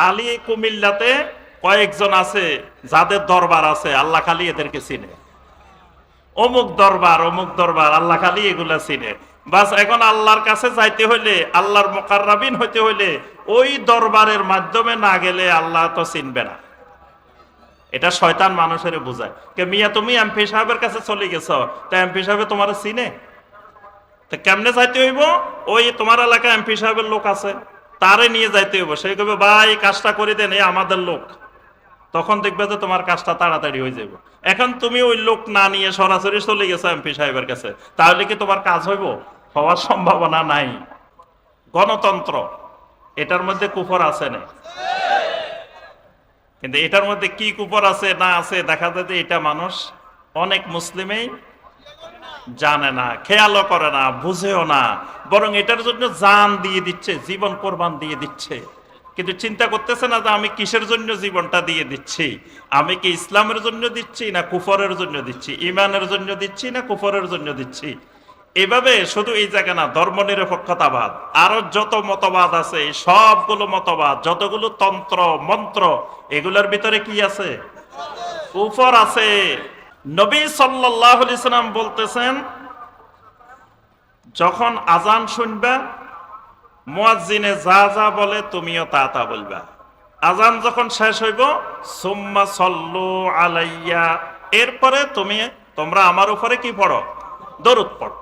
আলী কুমিল্লাতে কয়েকজন আছে যাদের দরবার আছে, আল্লাহ খালি এদেরকে চিনে। অমুক দরবার আল্লাহ খালি এগুলা চিনে। বাস এখন আল্লাহর কাছে যাইতে হইলে, আল্লাহর মুকাররাবিন হইতে হইলে ওই দরবারের মাধ্যমে না গেলে আল্লাহ তো চিনবে না। এটা শয়তান মানুষের বোঝায় কে মিয়া তুমি এমপি সাহেবের কাছে চলে গেছো, তা এমপি সাহেব তোমার চিনে? তা কেমনে যাইতে হইব? ওই তোমার এলাকায় এমপি সাহেবের লোক আছে, তারে নিয়ে যাইতে হইব। সে কবে ভাই কাজটা করে দেন, এই আমাদের লোক। তখন দেখবে যে তোমার কাজটা তাড়াতাড়ি হয়ে যাবে। এখন তুমি ওই লোক না নিয়ে সরাসরি চলে গেছো এমপি সাহেবের কাছে, তাহলে কি তোমার কাজ হইব? হওয়ার সম্ভাবনা নাই। গণতন্ত্র, এটার মধ্যে কুফর আছে না? কিন্তু এটার মধ্যে কি কুফর আছে না আছে দেখা যায় যে এটা মানুষ অনেক মুসলিমেই জানে না, খেয়ালও করে না, বুঝেও না, বরং এটার জন্য জান দিয়ে দিচ্ছে, জীবন কোরবান দিয়ে দিচ্ছে। কিন্তু চিন্তা করতেছে না যে আমি কিসের জন্য জীবনটা দিয়ে দিচ্ছি। আমি কি ইসলামের জন্য দিচ্ছি না কুফরের জন্য দিচ্ছি, ইমানের জন্য দিচ্ছি না কুফরের জন্য দিচ্ছি। এভাবে শুধু এই জায়গা না, ধর্মনিরপেক্ষতাবাদ আরো যত মতবাদ আছে, সবগুলো মতবাদ, যতগুলো তন্ত্র মন্ত্র, এগুলোর ভিতরে কি আছে? কুফর আছে। নবী সাল্লাল্লাহু আলাইহি সাল্লাম বলতেছেন, যখন আজান শুনবা মুয়াজ্জিনে যা যা বলে তুমিও তা তা বলবা। আজান যখন শেষ হইব সুম্মা সাল্লু আলাইয়া, এরপরে তোমরা আমার উপরে কি পড়ো? দরুদ পড়ো।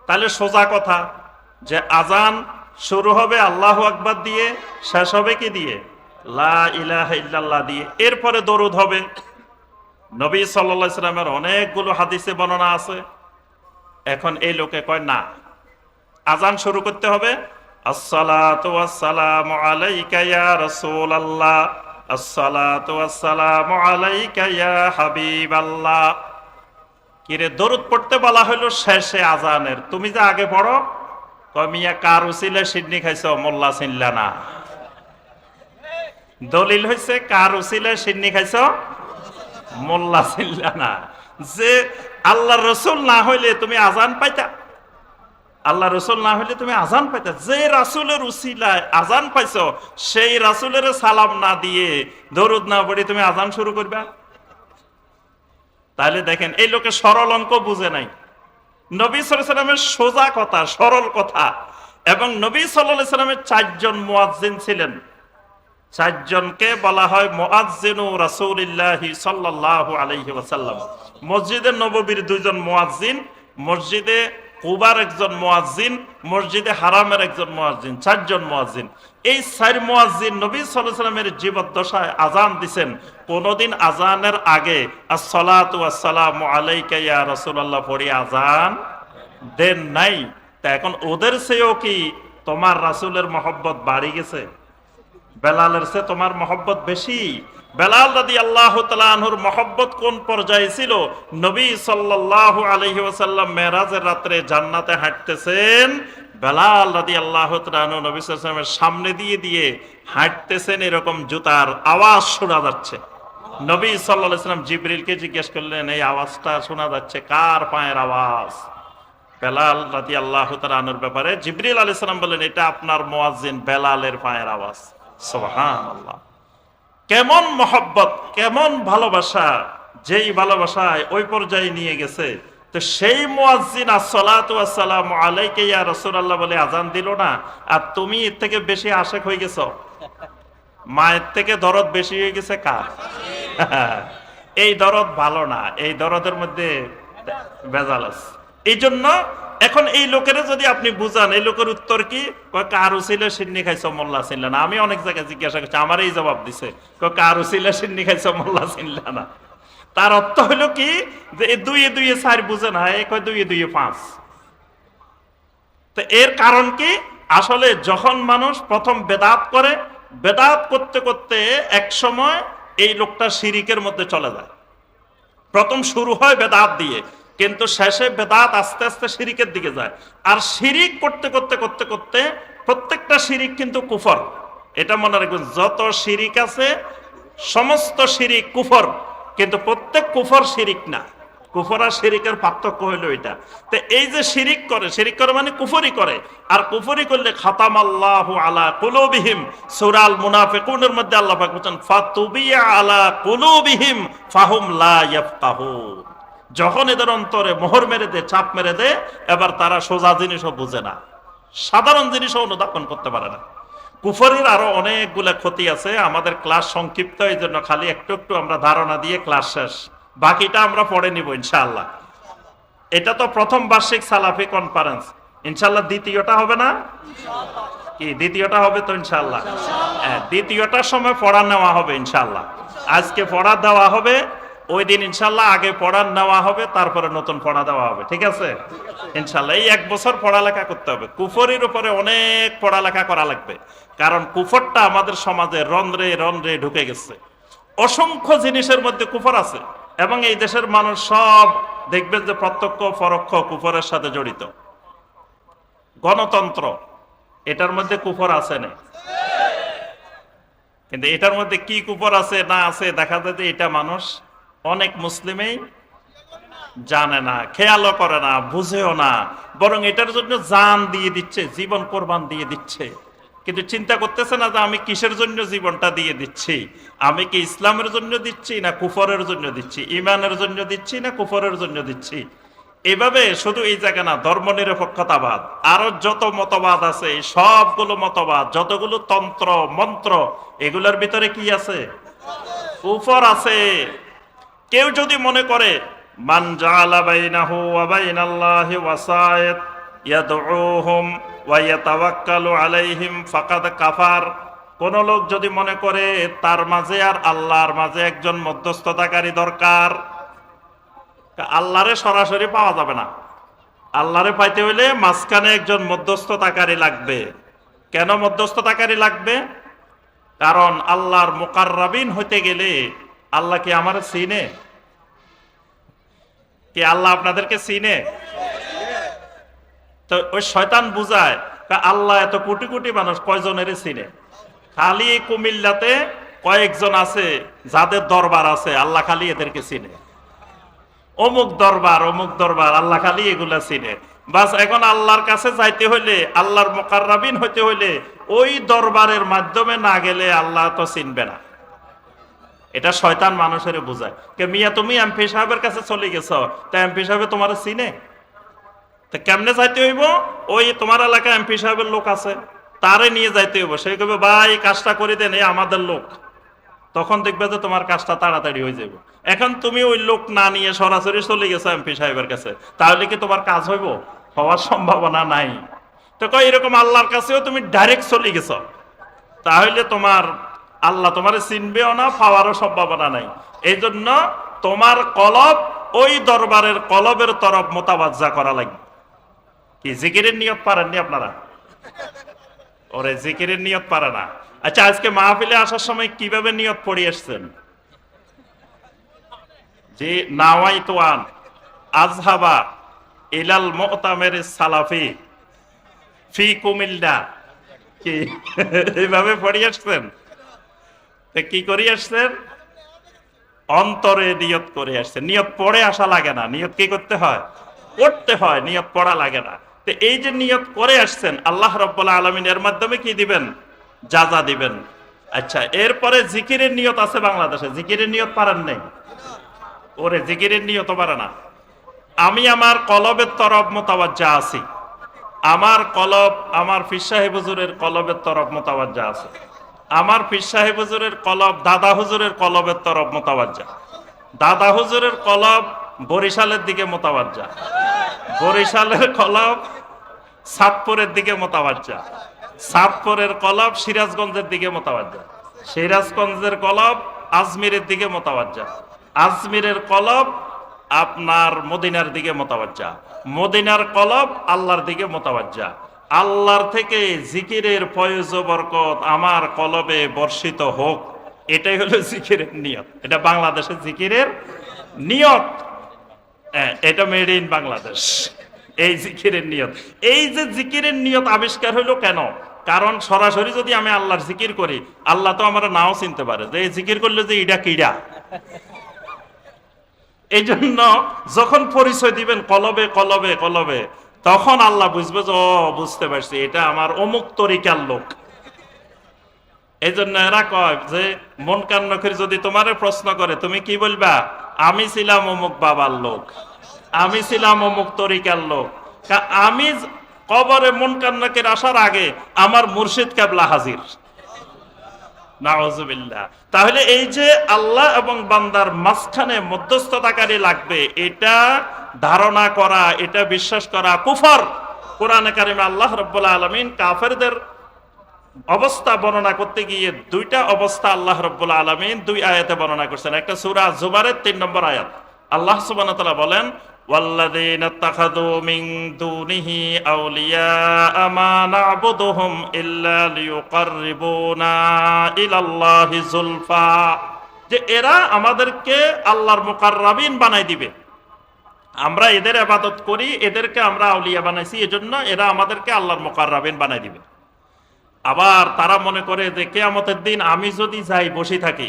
তাহলে সোজা কথা যে আজান শুরু হবে আল্লাহু আকবার দিয়ে, শেষ হবে কি দিয়ে? লা ইলাহা ইল্লাল্লাহ দিয়ে। এরপরে দরুদ হবে। নবী সাল্লাল্লাহু আলাইহি সাল্লামের অনেকগুলো হাদিসে বর্ণনা আছে। এখন এই লোকে কয় না, আজান শুরু করতে হবে আসসালাতু ওয়াসসালামু আলাইকা ইয়া রাসূলুল্লাহ, আসসালাতু ওয়াসসালামু আলাইকা ইয়া হাবিবাল্লাহ। কিরে দরুদ পড়তে বলা হলো শেষে আজানের, তুমি যে আগে পড়ো। কয় মিয়া কার উসিলে সিডনি খাইছো, মোল্লা চিনলা না। দলিল হইছে কার উসিলে সিডনি খাইছো, মোল্লা চিনলা না। যে আল্লাহর রাসূল না হইলে তুমি আজান পাইতা, আল্লাহ রাসূল না হইলে তুমি আজান পাইতা। যে রাসূলের উসিলায় আজান পাইছো, সেই রাসূলের সালাম না দিয়ে দরুদ না পড়ে তুমি আজান শুরু করবা? তাহলে দেখেন এই লোকে সরল অঙ্ক বুঝে নাই। নবী সাল্লাল্লাহু আলাইহি সাল্লামের সোজা কথা, সরল কথা। এবং নবী সাল্লাল্লাহু আলাইহি সাল্লামের 4 জন মুয়াজ্জিন ছিলেন। 4 জনকে বলা হয় মুয়াজ্জিনু রাসূলিল্লাহি সাল্লাল্লাহু আলাইহি ওয়াসাল্লাম। মসজিদে নববীর 2 জন মুয়াজ্জিন, মসজিদে কুবার একজন মুয়াজ্জিন, মসজিদে হারামের একজন মুয়াজ্জিন, 4 জন মুয়াজ্জিন। এই 4 মুয়াজ্জিন নবী সাল্লাল্লাহু আলাইহি ওয়াসাল্লামের জীবদ্দশায় আজান দিবেন। কোনদিন আজানের আগে আসসালাতু ওয়াসসালামু আলাইকা ইয়া রাসূলুল্লাহ পড়ে আজান দেন নাই। তা এখন ওদের চেয়েও কি তোমার রাসূলের মহব্বত বাড়ি গেছে? বেলালের চেয়ে তোমার মহব্বত বেশি? বেলাল রাদিয়াল্লাহু তাআলা আনহুর মহব্বত কোন পর্যায়ে ছিল? নবী সাল্লাল্লাহু আলাইহি ওয়াসাল্লাম মেরাজের রাতে জান্নাতে হাঁটতেছেন, বেলাল রাদিয়াল্লাহু তাআলা আনহু নবী সাল্লাল্লাহু আলাইহি ওয়াসাল্লামের সামনে দিয়ে হাঁটতেছেন, এরকম জুতার আওয়াজ শোনা যাচ্ছে। নবী সাল্লাল্লাহু আলাইহি ওয়াসাল্লাম জিবরিলকে জিজ্ঞেস করলেন, এই আওয়াজটা শোনা যাচ্ছে কার পায়ের আওয়াজ? বেলাল রাদিয়াল্লাহু তাআলা আনহুর ব্যাপারে জিবরিল আলাইহিস সালাম বললেন, এটা আপনার মুয়াজ্জিন বেলালের পায়ের আওয়াজ। সুবহানাল্লাহ! কেমন মহব্বত, কেমন ভালোবাসা, যেই ভালোবাসায় ওই পর্যায়ে নিয়ে গেছে। তো সেই মুয়াজ্জিন আসসালাতু ওয়াসসালামু আলাইকা ইয়া রাসূলুল্লাহ বলে আজান দিল না, আর তুমি এর থেকে বেশি আশেক হয়ে গেছো। মায়ের থেকে দরদ বেশি হয়ে গেছে কার? এই দরদ ভালো না, এই দরদের মধ্যে ভেজাল আছে। এই জন্য এখন এই লোকেরা যদি আপনি বুঝান, এই লোকের উত্তর কি? কার উসিলা সিন্নি খাইছো, মোল্লা চিনলা না। আমি অনেক জায়গায় জিজ্ঞাসা করছি, আমার এই জবাব দিছে, কার উসিলা সিন্নি খাইছো, মোল্লা চিনলা না। তার অর্থ হলো কি যে 2 4 বুঝে না, 2 5। তো এর কারণ কি? আসলে যখন মানুষ প্রথম বেদাত করে, বেদাত করতে করতে এক সময় এই লোকটা শিরিকের মধ্যে চলে যায়। প্রথম শুরু হয় বেদাত দিয়ে, কিন্তু শেষে বেদাত আস্তে আস্তে শিরিকের দিকে যায়। আর শিরিক করতে করতে করতে করতে প্রত্যেকটা শিরিক কিন্তু কুফর। এটা মনে রাখবেন, যত শিরিক আছে সমস্ত শিরিক কুফর, কিন্তু প্রত্যেক কুফর শিরিক না। কুফর আর শিরিকের পার্থক্য হইল এটা। তো এই যে শিরিক করে মানে কুফরি করে, আর কুফরি করলে খাতামাল্লাহু আলা কুলুবিহিম, সূরা আল মুনাফিকুনের মধ্যে আল্লাহ পাক বলেন ফাতুবিয়া আলা কুলুবিহিম ফাহুম লা ইয়াফকাহুন। যখন এদের অন্তরে মোহর মেরে দে, চাপ মেরে দে, এবার তারা সোজা জিনিসও বুঝে না, সাধারণ জিনিসও অনুধাবন করতে পারে না। কুফরির আরো অনেকগুলা ক্ষতি আছে। আমাদের ক্লাস সংক্ষিপ্ত, এই জন্য খালি একটু একটু আমরা ধারণা দিয়ে ক্লাস শেষ, বাকিটা আমরা পড়ে নিব ইনশাআল্লাহ। এটা তো প্রথম বার্ষিক সালাফি কনফারেন্স, ইনশাআল্লাহ দ্বিতীয়টা হবে না কি? দ্বিতীয়টা হবে তো ইনশাআল্লাহ। দ্বিতীয়টার সময় পড়া নেওয়া হবে ইনশাআল্লাহ। আজকে পড়া দেওয়া হবে, ওই দিন ইনশাআল্লাহ আগে পড়া নেওয়া হবে, তারপরে নতুন পড়া দেওয়া হবে, ঠিক আছে ইনশাআল্লাহ। এই 1 বছর পড়ালেখা করতে হবে। কুফরির উপরে অনেক পড়ালেখা করা লাগবে, কারণ কুফরটা আমাদের সমাজে রন্ধ্রে রন্ধ্রে ঢুকে গেছে। অসংখ্য জিনিসের মধ্যে কুফর আছে, এবং এই দেশের মানুষ সব দেখবেন যে প্রত্যক্ষ পরোক্ষ কুফরের সাথে জড়িত। গণতন্ত্র, এটার মধ্যে কুফর আছে না? কিন্তু এটার মধ্যে কি কুফর আছে না আছে দেখা যায় যে এটা মানুষ অনেক মুসলিমেই জানে না, খেয়ালও করে না, বুঝেও না, বরং এটার জন্য জান দিয়ে দিচ্ছে, জীবন কোরবান দিয়ে দিচ্ছে। কিন্তু চিন্তা করতেছে না যে আমি কিসের জন্য জীবনটা দিয়ে দিচ্ছি, আমি কি ইসলামের জন্য দিচ্ছি না কুফরের জন্য দিচ্ছি, ইমানের জন্য দিচ্ছি না কুফরের জন্য দিচ্ছি। এভাবে শুধু এই জায়গা না, ধর্মনিরপেক্ষতাবাদ, আরো যত মতবাদ আছে, এই সবগুলো মতবাদ, যতগুলো তন্ত্র মন্ত্র, এগুলোর ভিতরে কি আছে? কুফর আছে। কেউ যদি মনে করে মান জাআলা বাইনাহু ওয়া বাইনাল্লাহি ওয়াসায়েত ইয়াদউহুম ওয়া ইয়াতাওয়াক্কালু আলাইহিম ফাকাদ কাফার, কোন লোক যদি মনে করে তার মাঝে আর আল্লাহর মাঝে একজন মধ্যস্থতাকারী দরকার, আল্লাহরে সরাসরি পাওয়া যাবে না, আল্লাহরে পাইতে হইলে মাঝখানে একজন মধ্যস্থতাকারী লাগবে। কেন মধ্যস্থতাকারী লাগবে? কারণ আল্লাহর মুকাররাবিন হইতে গেলে, আল্লাহ কি আমার চিনে? কি আল্লাহ আপনাদেরকে চিনে? তো ওই শয়তান বুঝায় আল্লাহ এত কোটি কোটি মানুষ কয়জনের চিনে? খালি কুমিল্লাতে কয়েকজন আছে যাদের দরবার আছে, আল্লাহ খালি এদেরকে চিনে। অমুক দরবার আল্লাহ খালি এগুলা চিনে। বাস এখন আল্লাহর কাছে যাইতে হইলে, আল্লাহর মুকাররাবিন হইতে হইলে ওই দরবারের মাধ্যমে না গেলে আল্লাহ তো চিনবে না। এটা শয়তান মানুষের বোঝায়। কে মিয়া তুমি এমপি সাহেবের কাছে চলে গেছ, তা এমপি সাহেব তোমার চিনে? তা কেমনে যাইতে হইব? ওই তোমার এলাকায় এমপি সাহেবের লোক আছে, তারে নিয়ে যাইতে হইব। সে কবে ভাই কাজটা করে দেন, এই আমাদের লোক। তখন দেখবে যে তোমার কাজটা তাড়াতাড়ি হয়ে যাবে। এখন তুমি ওই লোক না নিয়ে সরাসরি চলে গেছো এমপি সাহেবের কাছে, তাহলে কি তোমার কাজ হইব? হওয়ার সম্ভাবনা নাই। তো কই এরকম আল্লাহর কাছেও তুমি ডাইরেক্ট চলে গেছো, তাহলে তোমার আল্লাহ তোমারে চিনবেও না, পাওয়ারও সম্ভাবনা নাই। এই জন্য তোমার কলব ওই দরবারের কলবের তরফ মোতাবাজ্জা করা লাগবে। কি জিকিরের নিয়ত পারেননি আপনারা? ওরে জিকিরের নিয়ত পারে না। আচ্ছা, আজকে মাহফিলে আসার সময় কিভাবে নিয়ত পড়ে আসছেন? যে নাওয়াইতু আন আযহাবা ইলাল মুতামির সালাফি ফি কুমিল্লা, কি এইভাবে পড়ে আসছেন? কি করে আসছেন? অন্তরে নিয়ত করে আসছেন। নিয়ত পড়ে আসা লাগে না, নিয়ত কি করতে হয়? করতে হয়, নিয়ত পড়া লাগে না। তো এই যে নিয়ত করে আসছেন, আল্লাহ রাব্বুল আলামিন এর মাধ্যমে কি দিবেন? যাজা দিবেন। আচ্ছা, এরপরে জিকিরের নিয়ত আছে বাংলাদেশে, জিকিরের নিয়ত পারেন নাই? ওরে জিকিরের নিয়ত পারে না। আমি আমার কলবের তরফ মোতাবাজ্জা আছি, আমার কলব আমার পীর সাহেব হুজুরের কলবের তরফ মোতাবাজ্জা আছে, আমার পীর সাহেব হুজুরের কলব দাদা হুজুরের কলবের তরফ মোতাবাজ্জা, দাদা হুজুরের কলব বরিশালের দিকে মোতাবাজ্জা, বরিশালের কলব সাতপুরের দিকে মোতাবাজ্জা, সাতপুরের কলব সিরাজগঞ্জের দিকে মোতাবাজ্জা, সিরাজগঞ্জের কলব আজমিরের দিকে মোতাবাজ্জা, আজমিরের কলব আপনার মদিনার দিকে মোতাবাজ্জা, মদিনার কলব আল্লাহর দিকে মোতাবাজ্জা। আল্লাহর থেকে জিকিরের ফয়েজ ও বরকত আমার কলবে বর্ষিত হোক, এটাই হলো জিকিরের নিয়ত। এটা বাংলাদেশের জিকিরের নিয়ত, এটা মেড ইন বাংলাদেশ। এই জিকিরের নিয়ত, এই যে জিকিরের নিয়ত আবিষ্কার হইলো কেন? কারণ সরাসরি যদি আমি আল্লাহর জিকির করি, আল্লাহ তো আমার নাও চিনতে পারে যে এই জিকির করলে যে ইডা কিডা। এই জন্য যখন পরিচয় দিবেন কলবে কলবে কলবে, তখন আল্লাহ বুঝবে যে ও বুঝতে পারছি এটা আমার অমুক তরিকার লোক। এই জন্য এরা কয় যে মুনকার নকির যদি তোমারে প্রশ্ন করে তুমি কি বলবা? আমি ছিলাম অমুক বাবার লোক, আমি ছিলাম অমুক তরিকার লোক। আমি কবরে মুনকার নকির আসার আগে আমার মুর্শিদ কেবলা হাজির। নাউজুবিল্লাহ। তাহলে এই যে আল্লাহ এবং বান্দার মাঝখানে মধ্যস্থতাকারী লাগবে, এটা ধারণা করা, এটা বিশ্বাস করা কুফর। কোরআনে কারিমে আল্লাহ রাব্বুল আলামিন কাফেরদের অবস্থা বর্ণনা করতে গিয়ে দুইটা অবস্থা আল্লাহ রাব্বুল আলামিন দুই আয়াতে বর্ণনা করছেন। একটা সূরা জুমারের ৩ নম্বর আয়াত, আল্লাহ সুবহানাহু ওয়া তাআলা বলেন ওয়াল্লাযীনা ইত্তাখাযু মিন দুনিহি আউলিয়া মা না'বুদুহুম ইল্লা লিয়ুকাররিবুনা ইলাল্লাহি যুলফা, যে এরা আমাদেরকে আল্লাহর মুকাররাবিন বানাই দিবে। আমরা এদের ইবাদত করি, এদেরকে আমরা আউলিয়া বানাইছি, এজন্য এরা আমাদেরকে আল্লাহর মুকাররাবিন বানাই দিবে। আবার তারা মনে করে যে কিয়ামতের দিন আমি যদি যাই বসে থাকি,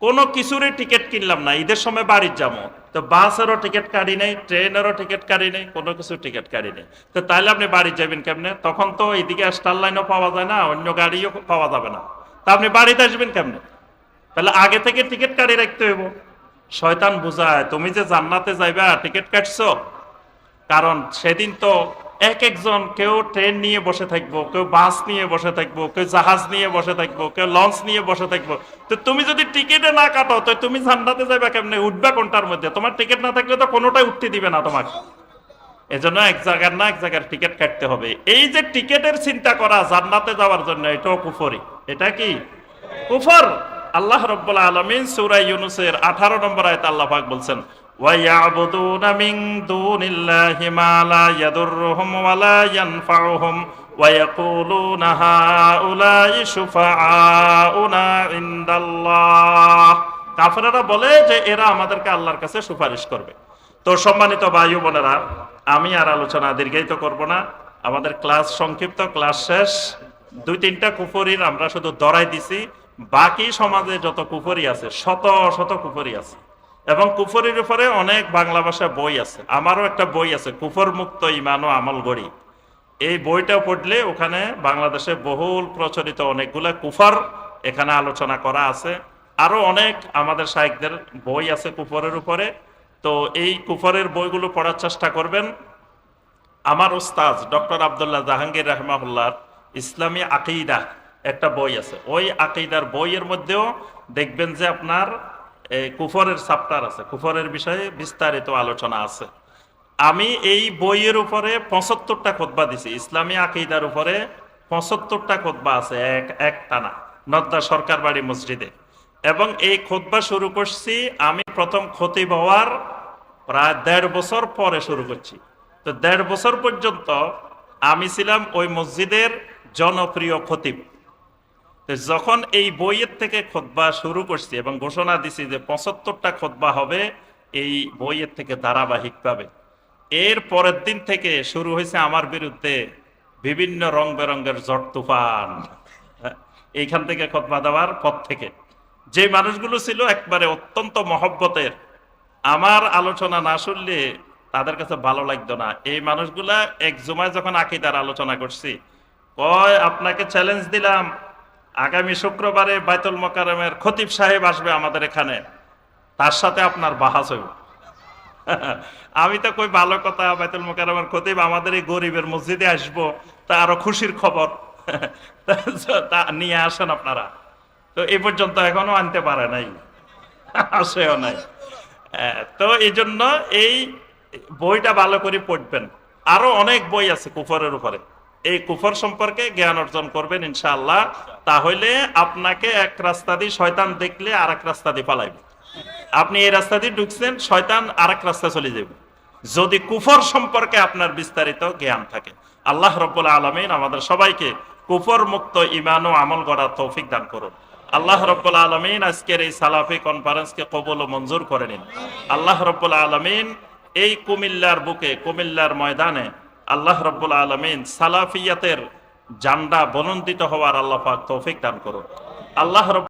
কোনো কিছুরই টিকিট কিনলাম না, ঈদের সময় বাড়ির যাবো, তো বাসেরও টিকিট কাটি নেই, ট্রেনেরও টিকিট কাটি নেই, কোনো কিছু টিকিট কাটি নেই, তো তাহলে আপনি বাড়ি যাবেন কেমনে? তখন তো এদিকে স্টার লাইনও পাওয়া যায় না, অন্য গাড়িও পাওয়া যাবে না, তা আপনি বাড়িতে আসবেন কেমনে? তাহলে আগে থেকে টিকিট কাটি রাখতে হইব। শয়তান বুঝায় তুমি যে জান্নাতে যাইবা টিকিট কাটছো, কারণ সেদিন তো এক একজন, কেউ ট্রেন নিয়ে বসে থাকবো, কেউ বাস নিয়ে বসে থাকবো, কেউ জাহাজ নিয়ে বসে থাকবো, কেউ লঞ্চ নিয়ে বসে থাকবো। তো তুমি যদি টিকিটে না কাটো তো তুমি জান্নাতে যাবে কেমনে? উঠবা কোনটার মধ্যে? তোমার টিকিট না থাকলে তো কোনোটাই উঠতে দিবে না তোমাকে। এজন্য এক জায়গার না এক জায়গার টিকিট কাটতে হবে। এই যে টিকিটের চিন্তা করা জান্নাতে যাওয়ার জন্য, এটাও কুফরি। এটা কি কুফর? আল্লাহ রাব্বুল আলামিন সূরা ইউনূসের 18 নম্বর আয়াতে আল্লাহ পাক বলছেন ওয়ায়াবুদুনা মিন দুনিল্লাহি মা লা ইয়াদুররুহুম ওয়া লা ইয়ানফাউহুম ওয়া ইয়াকুলুনা হাউলাই শুফাআউনা ইনদাল্লাহ। কাফেররা বলে যে এরা আমাদেরকে আল্লাহর কাছে সুপারিশ করবে। তো সম্মানিত ভাই ও বোনেরা, আমি আর আলোচনা দীর্ঘায়িত করব না, আমাদের ক্লাস সংক্ষিপ্ত, ক্লাস শেষ। 2-3টা কুফরির আমরা শুধু ধরাই দিছি, বাকি সমাজে যত কুফরি আছে শত শত কুফরি আছে, এবং কুফরির উপরে অনেক বাংলা ভাষায় বই আছে। আমারও একটা বই আছে, কুফর মুক্ত ঈমান ও আমল গড়ি। এই বইটা পড়লে ওখানে বাংলাদেশে বহুল প্রচলিত অনেকগুলা কুফর এখানে আলোচনা করা আছে। আরো অনেক আমাদের শাইখদের বই আছে কুফরের উপরে। তো এই কুফরের বইগুলো পড়ার চেষ্টা করবেন। আমার উস্তাদ ডক্টর আব্দুল্লাহ জাহাঙ্গীর রাহমাহুল্লাহর ইসলামী আকীদা একটা বই আছে, ওই আকীদার বইয়ের মধ্যেও দেখবেন যে আপনার কুফরের চ্যাপ্টার আছে, কুফরের বিষয়ে বিস্তারিত আলোচনা আছে। আমি এই বইয়ের উপরে 75টা খুতবা দিছি, ইসলামী আকীদার উপরে 75টা খুতবা আছে এক টানা, নদ্দা সরকার বাড়ি মসজিদে। এবং এই খুতবা শুরু করছি আমি প্রথম খতিব হওয়ার প্রায় 1.5 বছর পরে শুরু করছি। তো 1.5 বছর পর্যন্ত আমি ছিলাম ওই মসজিদের জনপ্রিয় খতিব। যখন এই বইয়ের থেকে খুতবা শুরু করছি এবং ঘোষণা দিছি যে 75টা খুতবা হবে এই বইয়ের থেকে ধারাবাহিকভাবে, এর পরের দিন থেকে শুরু হয়েছে আমার বিরুদ্ধে বিভিন্ন রং বেরঙের ঝড় তুফান। এইখান থেকে খুতবা দেওয়ার পর থেকে যে মানুষগুলো ছিল একবারে অত্যন্ত মহব্বতের, আমার আলোচনা না শুনলে তাদের কাছে ভালো লাগতো না, এই মানুষগুলা এক জুমায় যখন আকীদার আলোচনা করছি, কয় আপনাকে চ্যালেঞ্জ দিলাম, আগামী শুক্রবারে বাইতুল মোকাররমের খতিব সাহেব আসবে আমাদের এখানে, তার সাথে আপনার বাহাস হইব। আমি তো কই ভালো কথা, বাইতুল মোকাররমের খতিব আমাদের এই গরিবের মসজিদে আসবো, তা আরো খুশির খবর, তা নিয়ে আসেন আপনারা। তো এই পর্যন্ত এখনো আনতে পারে নাই, আসেও নাই। তো এই জন্য এই বইটা ভালো করে পড়বেন। আরো অনেক বই আছে কুফরের উপরে, এই কুফর সম্পর্কে জ্ঞান অর্জন করবেন ইনশাআল্লাহ। তাহলে আপনাকে এক রাস্তা দিয়ে শয়তান দেখলে আর এক রাস্তা দিয়ে পালাইবে, আপনি এই রাস্তা দিয়ে ঢুকছেন, শয়তান আর এক রাস্তা চলে যাবে, যদি কুফর সম্পর্কে আপনার বিস্তারিত জ্ঞান থাকে। আল্লাহ রাব্বুল আলামিন আমাদের সবাইকে কুফর মুক্ত ঈমান ও আমল গড়ার তৌফিক দান করুন। আল্লাহ রাব্বুল আলামিন আজকের এই সালাফি কনফারেন্সকে কবুল ও মঞ্জুর করে নিন। আল্লাহ রাব্বুল আলামিন এই কুমিল্লার বুকে, কুমিল্লার ময়দানে আল্লাহ রাব্বুল আলামিন সালাফিয়াতের ঝান্ডা বুলন্দিত হওয়ার আল্লাহ পাক তৌফিক দান করুন। আল্লাহ